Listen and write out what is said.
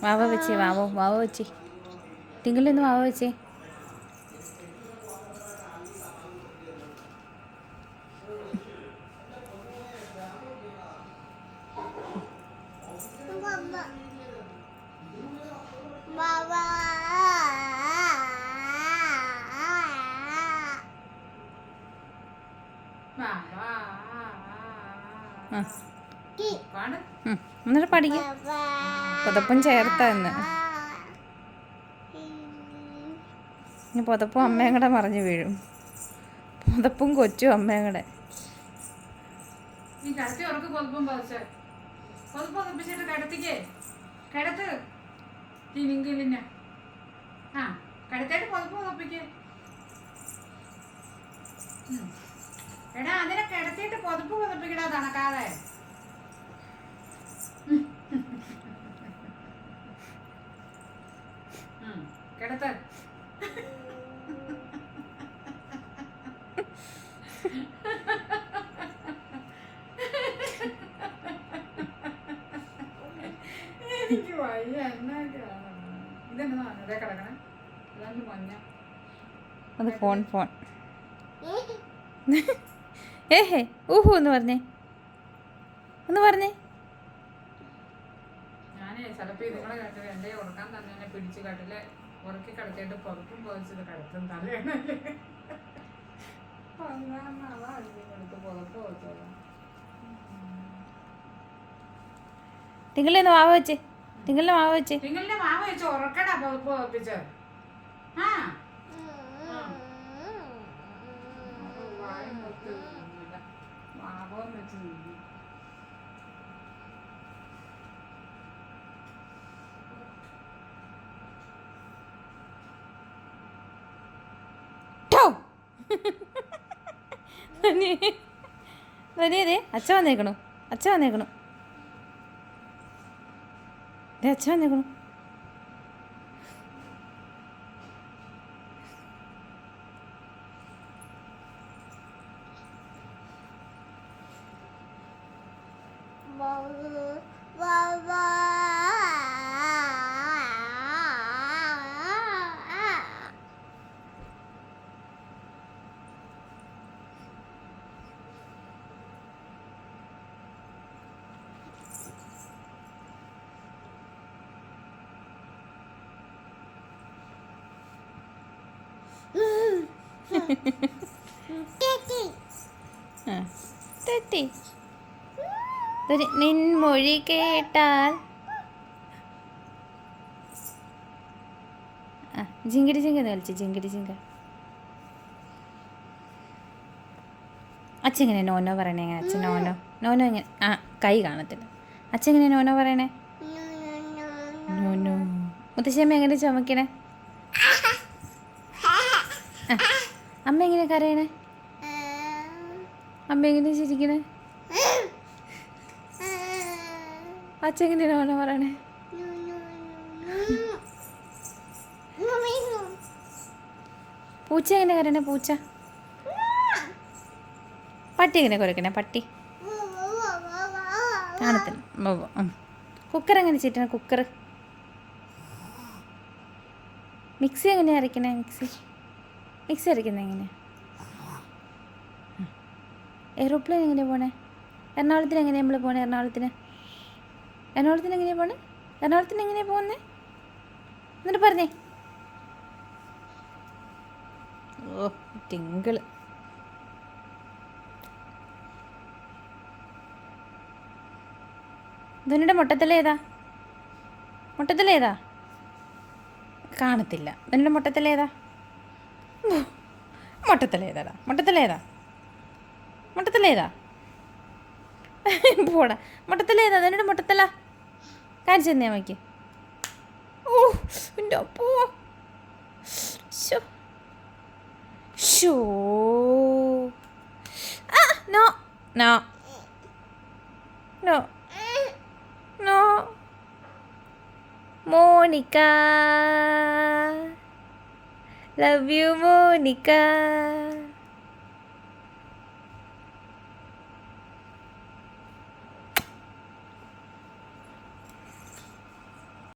വാവ വെച്ചേ, വാവ വെച്ചേ. തിങ്കളിന്ന് വാവ വെച്ചേ. എന്നിട്ട് പഠിക്കും. പുതപ്പും ചേർത്താ ഇന്ന്. ഇനി പുതപ്പും അമ്മയും കൂടെ മറിഞ്ഞു വീഴും. പുതപ്പും കൊച്ചും അമ്മയും കൂടെ. എടാ അതിനെ കിടത്തിയിട്ട് പൊതുപ്പ് പൊതുപ്പിക്കടാ തണക്കാതെ. കിടത്ത്. എനിക്ക് വയ്യ. ഇതെന്നാ അതേ കിടക്കണേ. അതാണ്ട് മഞ്ഞ. അത് ഫോൺ. ഏഹേ ഊഹു ഒന്ന് പറഞ്ഞേ. ഞാനേ ചിലപ്പോ ഇതുങ്ങളെ കേട്ടത് എന്റെ ഉറക്കാൻ തന്നെ പിടിച്ച് കട്ടില് ഉറക്കി കിടത്തിയിട്ട് പുറത്തും പോയിച്ചത് കിടത്തും തലയാണല്ലേ. പുറത്ത് പോച്ചോളാം. തിങ്കളിന്ന് മാവ് വെച്ച്. തിങ്ങളിലെ മാവ് വെച്ച് ഉറക്കടാ പുറപ്പ് പുറപ്പിച്ച്. ആ മാവം വെച്ച് നീങ്ങി. അച്ഛ വന്നേക്കണു. അച്ഛൻ വന്നേക്കണു. തെറ്റി. നിൻമൊഴി കേട്ടാൽ ജിങ്കിടി ജിങ്കെന്ന് കളിച്ചു. ജിങ്കിടി ജിങ്ക. അച്ഛൻ എങ്ങനെ നോനോ പറയണേ? അച്ഛൻ നോനോ എങ്ങനെ? കൈ കാണത്തില്ല. അച്ഛൻ എങ്ങനെ നോനോ പറയണേ? നോനോ. മുത്തശ്ശിയമ്മ എങ്ങനെ ചുമക്കണേ? അമ്മ എങ്ങനെ കരയണേ? അമ്മ എങ്ങനെ ചിരിക്കണേ? അച്ഛൻ എങ്ങനെ നോനോ പറയണേ? പൂച്ച എങ്ങനെ കരയണേ? പൂച്ച. പട്ടി എങ്ങനെ കുരക്കണേ? പട്ടി കാണത്തില്ല. കുക്കർ എങ്ങനെ ചീറ്റണേ? കുക്കർ. മിക്സി എങ്ങനെയാണ് അരയ്ക്കണേ? മിക്സി അരയ്ക്കുന്നത് എങ്ങനെയാണ്? എയ്റോപ്ലെയിൻ എങ്ങനെയാണ് പോണേ? എറണാകുളത്തിന് എങ്ങനെയാണ് നമ്മൾ പോണേ? എറണാകുളത്തിന് എങ്ങനെയാണ് പോണേ? എറണാകുളത്തിന് എങ്ങനെയാണ് പോകുന്നത്? എന്നിട്ട് പറഞ്ഞേ. ഓ തിങ്കള്. ധനുയുടെ മുട്ടത്തലേതാ? കാണത്തില്ല. ധനുയുടെ മുട്ടത്തലേതാ? പോടാ. മുട്ടത്തലേതാ? ധനുയുടെ മുട്ടത്തല കാണിച്ചു തന്നെ അമ്മയ്ക്ക്. ഓ എൻ്റെ അപ്പോ. ഷോ. No Monica love you Monica